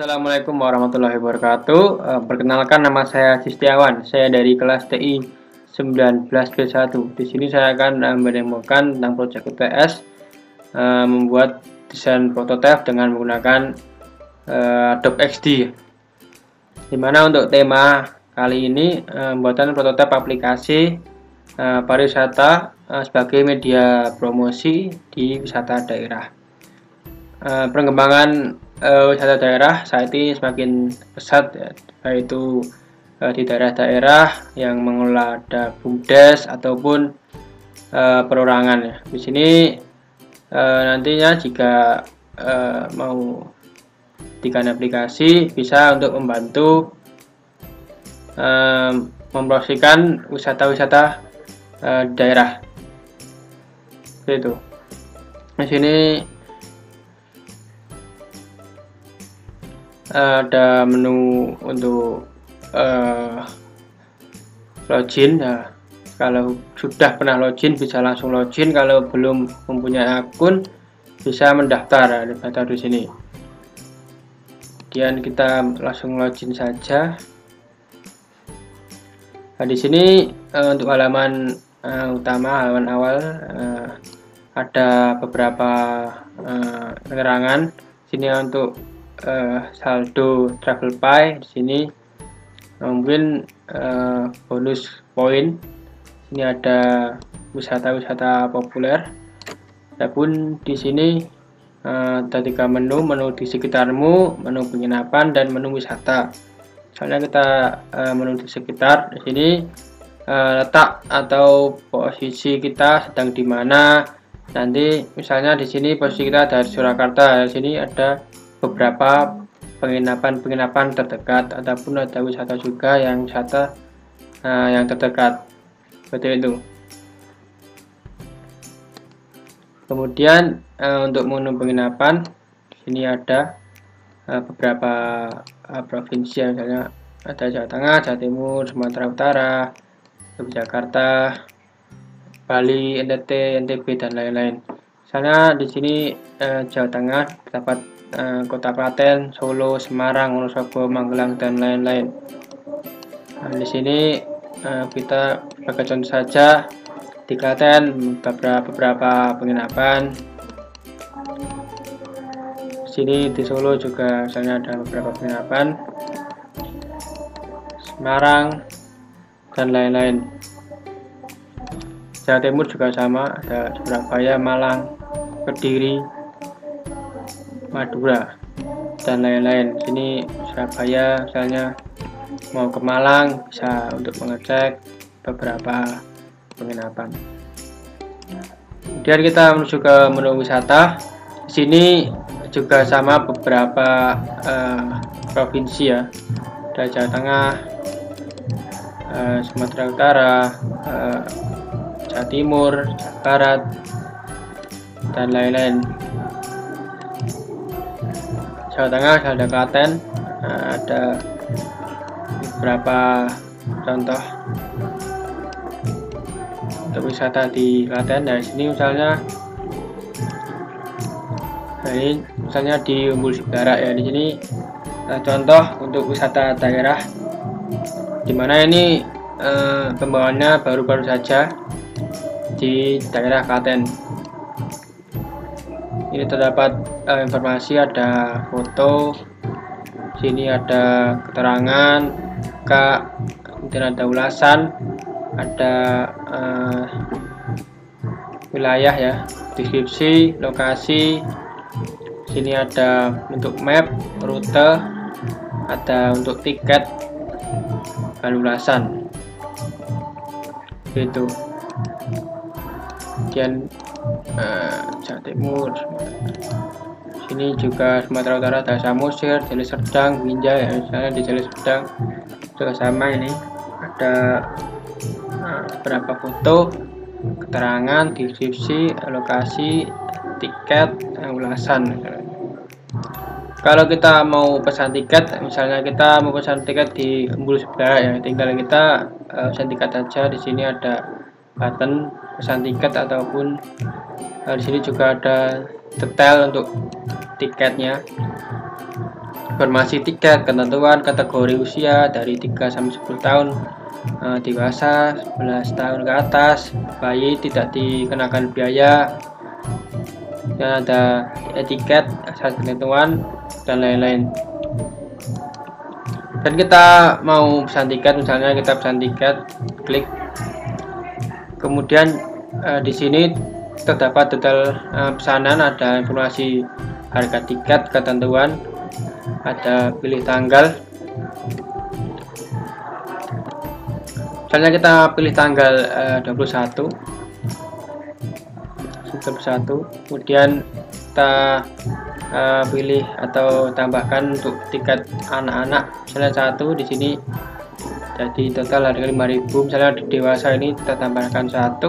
Assalamualaikum warahmatullahi wabarakatuh. Perkenalkan, nama saya Sistiawan. Saya dari kelas TI 19B1. Di sini saya akan mendemokan tentang proyek UTS membuat desain prototipe dengan menggunakan Adobe XD. Dimana untuk tema kali ini pembuatan prototipe aplikasi pariwisata sebagai media promosi di wisata daerah. Perkembangan wisata daerah saat ini semakin pesat, ya, yaitu di daerah-daerah yang mengelola ada BUMDes ataupun perorangan. Ya. Di sini nantinya jika mau digunakan aplikasi bisa untuk membantu mempromosikan wisata-wisata daerah. Itu. Di sini ada menu untuk login. Nah, kalau sudah pernah login bisa langsung login, kalau belum mempunyai akun bisa mendaftar. Daftar di sini. Kemudian kita langsung login saja. Nah, di sini untuk halaman utama, halaman awal ada beberapa keterangan. Sini untuk saldo TravelPay. Di sini mungkin bonus poin. Ini ada wisata-wisata populer. Adapun di sini ada 3 menu di sekitarmu, menu penginapan dan menu wisata. Misalnya kita menu di sekitar, di sini letak atau posisi kita sedang di mana. Nanti misalnya di sini posisi kita dari Surakarta. Di sini ada beberapa penginapan terdekat, ataupun ada wisata juga yang wisata yang terdekat, seperti itu. Kemudian untuk menu penginapan di sini ada beberapa provinsi, misalnya ada Jawa Tengah, Jawa Timur, Sumatera Utara, Yogyakarta, Bali, NTT, NTB dan lain-lain. Misalnya di sini Jawa Tengah terdapat Kota Klaten, Solo, Semarang, Wonosobo, Magelang dan lain-lain. Nah, di sini kita sebagai contoh saja di Klaten beberapa penginapan. Di sini di Solo juga misalnya ada beberapa penginapan, Semarang dan lain-lain. Jawa Timur juga sama, ada Surabaya, Malang, Kediri, Madura dan lain-lain. Sini Surabaya, misalnya mau ke Malang bisa untuk mengecek beberapa penginapan. Kemudian kita menuju ke menu wisata. Di sini juga sama beberapa provinsi, ya. Ada Jawa Tengah, Sumatera Utara, Jawa Timur, Jawa Barat dan lain-lain. Jawa Tengah ada Klaten, ada beberapa contoh untuk wisata di Klaten. Dari sini misalnya, ini misalnya di Umbul Sibarak, ya. Di sini contoh untuk wisata daerah, dimana ini pembawaannya baru-baru saja di daerah Klaten. Ini terdapat informasi, ada foto, sini ada keterangan, kemudian ada ulasan, ada wilayah, ya, deskripsi, lokasi. Sini ada untuk map, rute, ada untuk tiket dan ulasan. Itu. Kemudian Jawa Timur, sini juga Sumatera Utara ada Samosir, Deli Serdang, Binjai, ya. Misalnya di Deli Serdang juga sama, ini ada beberapa foto, keterangan, deskripsi, lokasi, tiket, ulasan. Kalau kita mau pesan tiket, misalnya kita mau pesan tiket di Umbul Sibarak, ya, tinggal kita pesan tiket aja. Di sini ada button pesan tiket, ataupun di sini juga ada detail untuk tiketnya. informasi tiket, ketentuan kategori usia dari 3 sampai 10 tahun, dewasa 11 tahun ke atas, bayi tidak dikenakan biaya, dan ada etiket, asas ketentuan, dan lain-lain. Dan kita mau pesan tiket, misalnya kita pesan tiket, klik, kemudian di sini terdapat detail pesanan, ada informasi harga tiket, ketentuan, ada pilih tanggal. Misalnya kita pilih tanggal 21, kemudian kita pilih atau tambahkan untuk tiket anak-anak, misalnya 1 di sini, jadi total harga 5.000. Misalnya di dewasa ini kita tambahkan 1,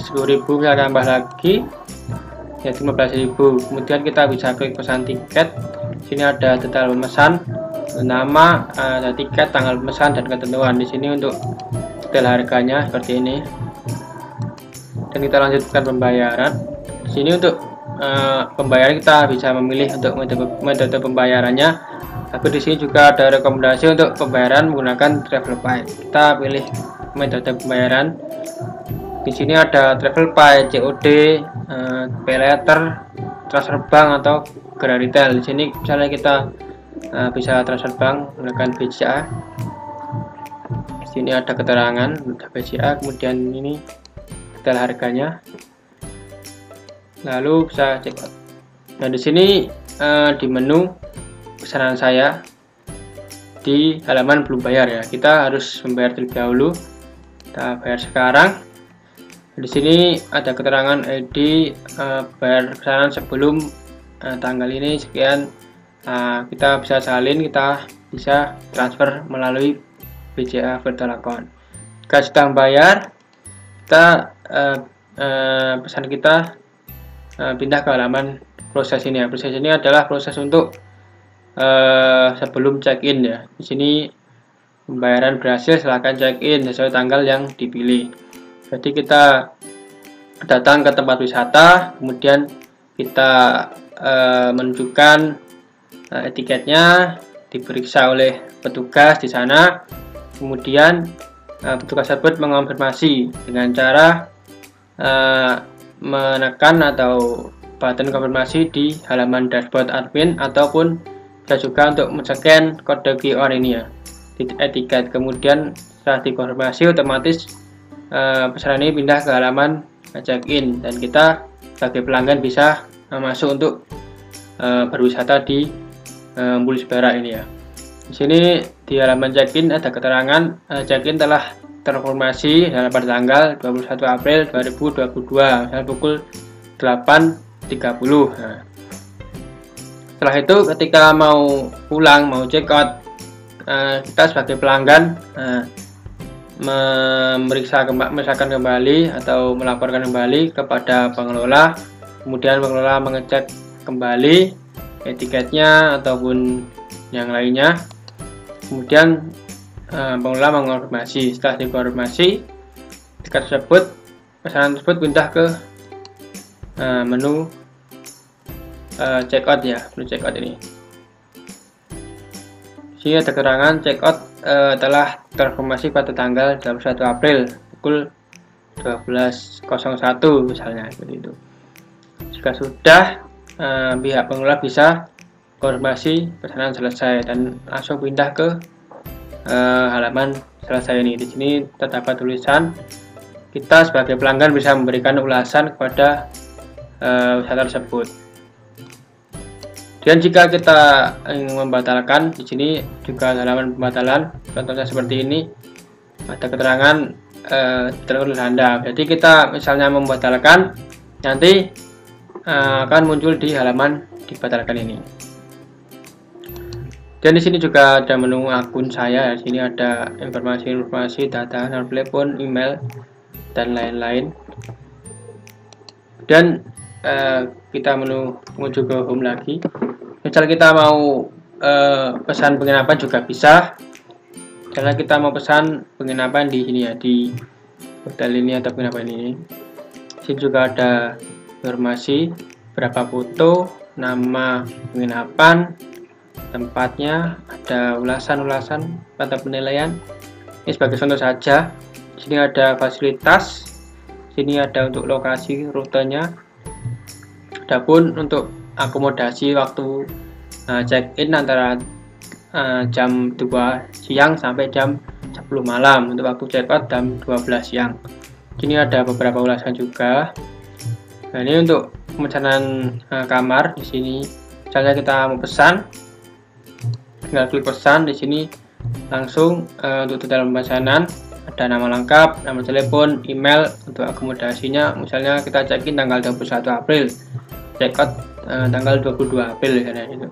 10.000, kita tambah lagi jadi 15.000. Kemudian kita bisa klik pesan tiket. Sini ada detail pemesan, nama, ada tiket, tanggal pemesan, dan ketentuan. Di sini untuk detail harganya seperti ini. Dan kita lanjutkan pembayaran. Di sini untuk pembayaran kita bisa memilih untuk metode pembayarannya. Tapi di sini juga ada rekomendasi untuk pembayaran menggunakan TravelPay. Kita pilih metode pembayaran. Di sini ada TravelPay, COD, Pay Later, transfer bank, atau gerai retail. Di sini misalnya kita bisa transfer bank menggunakan BCA. Di sini ada keterangan BCA, kemudian ini detail harganya. Lalu bisa check out. Nah, di sini di menu pesanan saya di halaman belum bayar ya. Kita harus membayar terlebih dahulu. Kita bayar sekarang. Di sini ada keterangan ID bayar pesanan sebelum tanggal ini sekian. Kita bisa salin, kita bisa transfer melalui BCA Virtual Account. Jika sudah bayar, kita pesan kita pindah ke halaman proses ini ya. Proses ini adalah proses untuk sebelum check-in ya. Di sini pembayaran berhasil, silakan check-in sesuai tanggal yang dipilih. Jadi kita datang ke tempat wisata, kemudian kita menunjukkan etiketnya, diperiksa oleh petugas di sana, kemudian petugas tersebut mengonfirmasi dengan cara menekan atau button konfirmasi di halaman dashboard admin, ataupun bisa juga untuk men-scan kode QR ini ya di etiket. Kemudian setelah dikonfirmasi, otomatis pesanan ini pindah ke halaman check-in, dan kita sebagai pelanggan bisa masuk untuk berwisata di Mulus Barak ini ya. Di sini di halaman check-in ada keterangan check-in telah terkonfirmasi pada tanggal 21 April 2022 misalnya pukul 8.30. Nah, setelah itu ketika mau pulang, mau check out, kita sebagai pelanggan memeriksakan kembali atau melaporkan kembali kepada pengelola. Kemudian pengelola mengecek kembali etiketnya ataupun yang lainnya. Kemudian pengelola mengonfirmasi. Setelah dikonfirmasi, tiket tersebut, pesanan tersebut pindah ke menu checkout ya, menu checkout ini. Sini ada keterangan checkout telah terkonfirmasi pada tanggal 21 April pukul 12.01 misalnya, seperti itu. Jika sudah, pihak pengelola bisa konfirmasi pesanan selesai dan langsung pindah ke halaman selesai ini. Di sini terdapat tulisan kita sebagai pelanggan bisa memberikan ulasan kepada wisata tersebut. Dan jika kita ingin membatalkan, di sini juga halaman pembatalan, contohnya seperti ini, ada keterangan tertulis Anda. Jadi kita misalnya membatalkan, nanti akan muncul di halaman dibatalkan ini. Dan di sini juga ada menu akun saya. Di sini ada informasi, data, nomor telepon, email, dan lain-lain. Dan kita menuju ke home lagi. Misal kita mau pesan penginapan juga bisa. Karena kita mau pesan penginapan di sini ya, di hotel ini atau penginapan ini. Di sini juga ada informasi, berapa foto, nama penginapan, tempatnya, ada ulasan-ulasan pada penilaian. Ini sebagai contoh saja. Di sini ada fasilitas, sini ada untuk lokasi rutenya. Adapun untuk akomodasi waktu check-in antara jam 2 siang sampai jam 10 malam, untuk waktu check-out jam 12 siang. Sini ada beberapa ulasan juga. Nah, ini untuk pemesanan kamar. Di sini misalnya kita mau pesan, tinggal klik pesan. Di sini langsung untuk detail pemesanan ada nama lengkap, nama telepon, email. Untuk akomodasinya misalnya kita check-in tanggal 21 April, check-out tanggal 22 April ya, itu.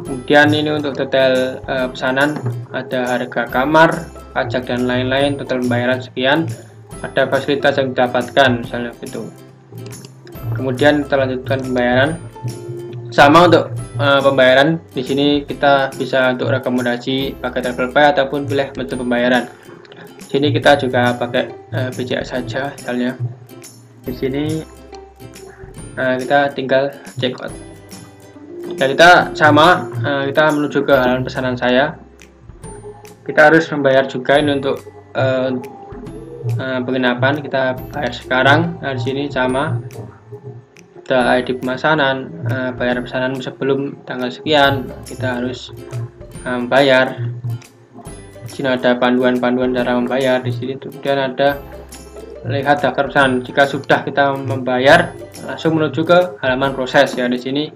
Kemudian ini untuk detail pesanan, ada harga kamar, pajak dan lain-lain, total pembayaran sekian, ada fasilitas yang didapatkan misalnya gitu. Kemudian kita lanjutkan pembayaran. Sama untuk pembayaran, di sini kita bisa untuk rekomendasi pakai travel pay ataupun pilih metode pembayaran. Di sini kita juga pakai BCA saja misalnya. Di sini kita tinggal check out. Dan kita sama, kita menuju ke halaman pesanan saya. Kita harus membayar juga ini untuk penginapan. Kita bayar sekarang. Nah, di sini sama. Ada ID pemesanan, bayar pesanan sebelum tanggal sekian, kita harus bayar. Di sini ada panduan-panduan cara membayar. Di sini kemudian ada lihat daftar pesanan. Jika sudah kita membayar, langsung menuju ke halaman proses ya. Di sini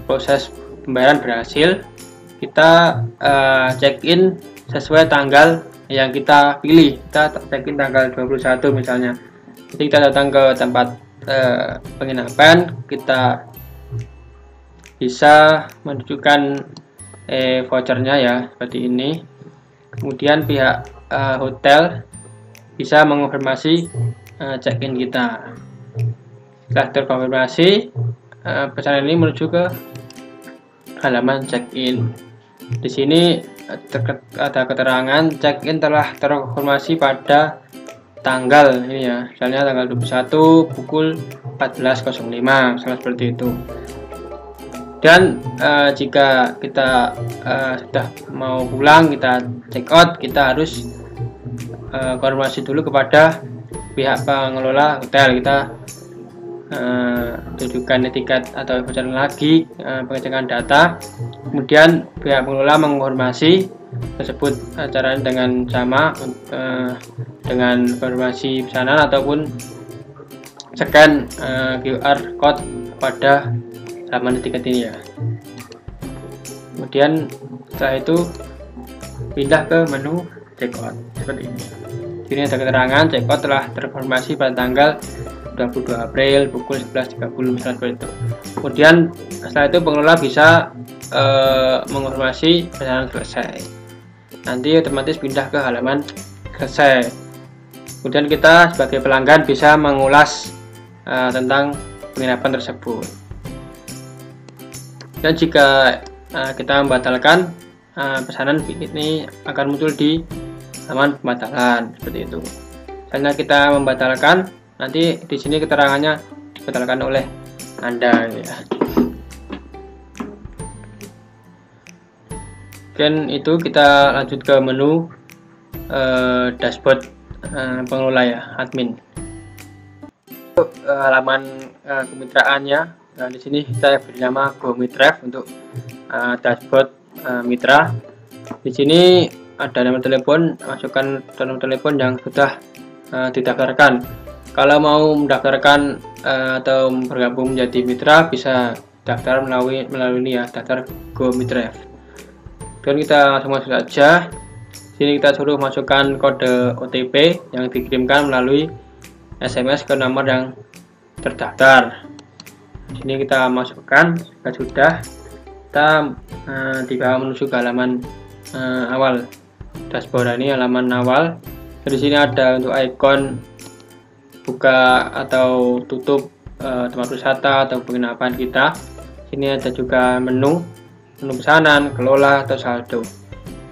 proses pembayaran berhasil. Kita check-in sesuai tanggal yang kita pilih. Kita check-in tanggal 21 misalnya. Jadi kita datang ke tempat penginapan, kita bisa menunjukkan vouchernya ya seperti ini. Kemudian pihak hotel bisa mengonfirmasi check-in kita. Setelah terkonfirmasi, pesanan ini menuju ke halaman check-in. Di sini ada keterangan check-in telah terkonfirmasi pada tanggal ini ya, misalnya tanggal 21 pukul 14.05 misalnya seperti itu. Dan jika kita sudah mau pulang, kita check out, kita harus konfirmasi dulu kepada pihak pengelola hotel. Kita tunjukkan tiket atau voucher lagi, pengecekan data, kemudian pihak pengelola mengonfirmasi tersebut caranya dengan sama, dengan konfirmasi pesanan ataupun scan QR code pada halaman tiket ini ya. Kemudian setelah itu pindah ke menu checkout seperti ini. Ini ada keterangan checkout telah terkonfirmasi pada tanggal 22 April pukul 11.30 misalnya seperti itu. Kemudian setelah itu pengelola bisa mengonfirmasi pesanan selesai. Nanti otomatis pindah ke halaman selesai. Kemudian kita sebagai pelanggan bisa mengulas tentang penginapan tersebut. Dan jika kita membatalkan, pesanan ini akan muncul di halaman pembatalan seperti itu. Misalnya kita membatalkan, nanti di sini keterangannya dibatalkan oleh Anda ya. Kemudian itu kita lanjut ke menu dashboard pengelola ya, admin. Halaman kemitraannya. Nah, di sini saya beri nama GoMiTrav untuk dashboard mitra. Di sini ada nomor telepon, masukkan nomor telepon yang sudah didaftarkan. Kalau mau mendaftarkan atau bergabung menjadi mitra, bisa daftar melalui ini ya, daftar GoMiTrav. Dan kita langsung masuk saja. Sini kita suruh masukkan kode OTP yang dikirimkan melalui SMS ke nomor yang terdaftar. Sini kita masukkan. Jika sudah, kita dibawa menuju ke halaman awal dashboard. Ini halaman awal. Di sini ada untuk ikon buka atau tutup tempat wisata atau penginapan kita. Sini ada juga menu pesanan, kelola atau saldo.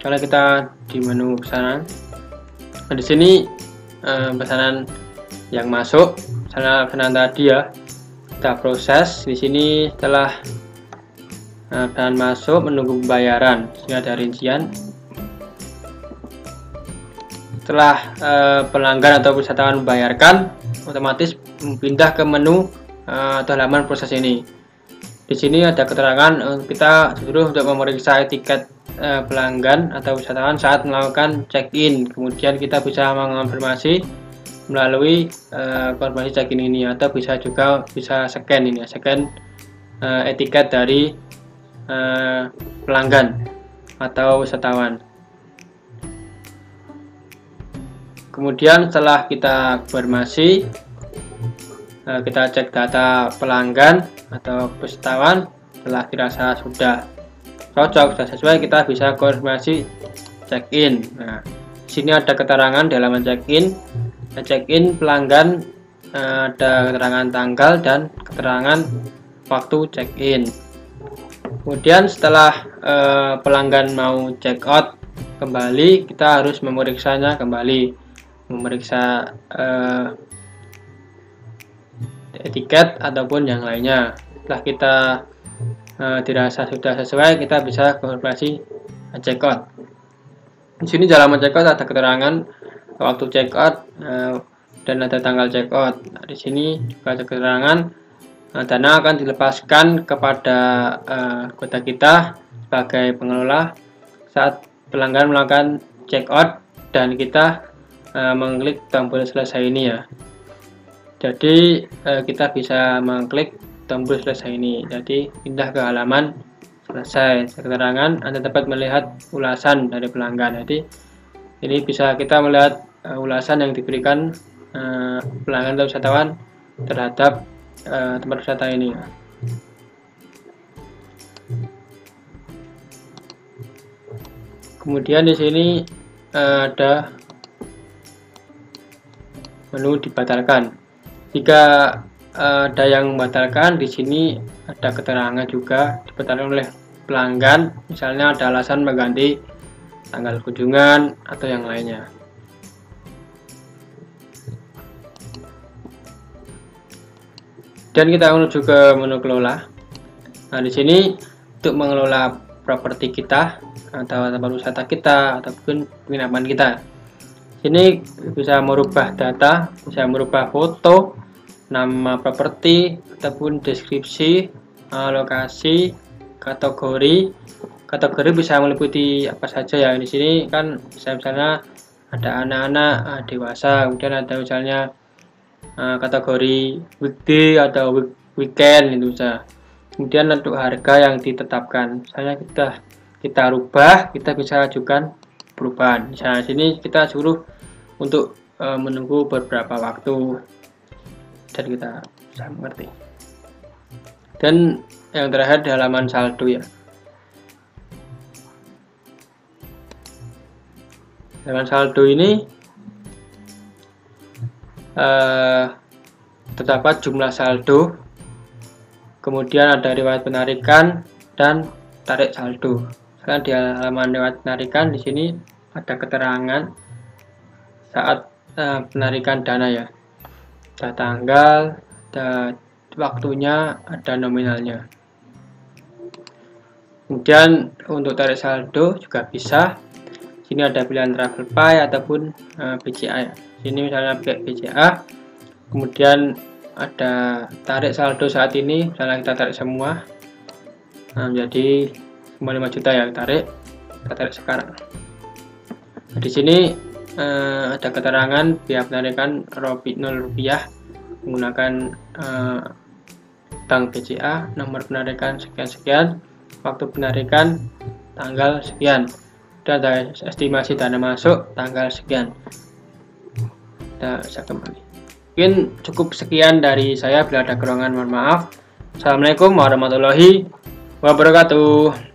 Kalau kita di menu pesanan, nah di sini pesanan yang masuk, misalnya pesanan tadi ya, kita proses. Di sini setelah dan masuk menunggu pembayaran. Sini ada rincian. Setelah pelanggan atau wisatawan membayarkan, otomatis pindah ke menu atau halaman proses ini. Di sini ada keterangan kita disuruh untuk memeriksa etiket pelanggan atau wisatawan saat melakukan check-in. Kemudian kita bisa mengonfirmasi melalui konfirmasi check-in ini, atau bisa scan ini, scan etiket dari pelanggan atau wisatawan. Kemudian setelah kita konfirmasi, kita cek data pelanggan atau wisatawan. Setelah dirasa sudah cocok, sudah sesuai, kita bisa konfirmasi check-in. Nah, di sini ada keterangan di halaman check-in. Check-in pelanggan, ada keterangan tanggal dan keterangan waktu check-in. Kemudian setelah pelanggan mau check out kembali, kita harus memeriksanya kembali, memeriksa etiket ataupun yang lainnya. Setelah kita dirasa sudah sesuai, kita bisa konfirmasi check out. Di sini di halaman check out ada keterangan waktu check out dan ada tanggal check out. Nah, di sini juga ada keterangan dana akan dilepaskan kepada anggota kita sebagai pengelola saat pelanggan melakukan check out dan kita mengklik tombol selesai ini ya. Jadi kita bisa mengklik tombol selesai ini. Jadi pindah ke halaman selesai. Keterangan Anda dapat melihat ulasan dari pelanggan. Jadi ini bisa kita melihat ulasan yang diberikan pelanggan atau wisatawan terhadap tempat wisata ini. Kemudian di sini ada menu dibatalkan. Jika ada yang membatalkan, di sini ada keterangan juga dibatalkan oleh pelanggan. Misalnya ada alasan mengganti tanggal kunjungan atau yang lainnya. Dan kita menuju ke menu kelola. Nah, di sini untuk mengelola properti kita atau tempat wisata kita ataupun penginapan kita. Sini bisa merubah data, bisa merubah foto, nama properti ataupun deskripsi, lokasi, kategori. Kategori bisa meliputi apa saja ya. Di sini kan misalnya ada anak-anak, dewasa, kemudian ada misalnya kategori weekday atau weekend itu bisa. Kemudian untuk harga yang ditetapkan, misalnya kita rubah, kita bisa ajukan perubahan. Misalnya sini kita suruh untuk menunggu beberapa waktu dan kita bisa mengerti. Dan yang terakhir di halaman saldo ya. Halaman saldo ini terdapat jumlah saldo, kemudian ada riwayat penarikan dan tarik saldo. Sekarang di halaman riwayat penarikan, di sini ada keterangan saat penarikan dana ya, ada tanggal, ada waktunya, ada nominalnya. Kemudian untuk tarik saldo juga bisa. Sini ada pilihan Travel Pay ataupun BCA. Sini misalnya BCA. Kemudian ada tarik saldo saat ini, misalnya kita tarik semua, menjadi 5 juta ya, kita tarik sekarang. Nah, di sini ada keterangan biaya penarikan Rp0 menggunakan bank BCA, nomor penarikan sekian-sekian, waktu penarikan tanggal sekian, dan ada estimasi dana masuk tanggal sekian. Kita bisa kembali. Mungkin cukup sekian dari saya. Bila ada kekurangan mohon maaf. Assalamualaikum warahmatullahi wabarakatuh.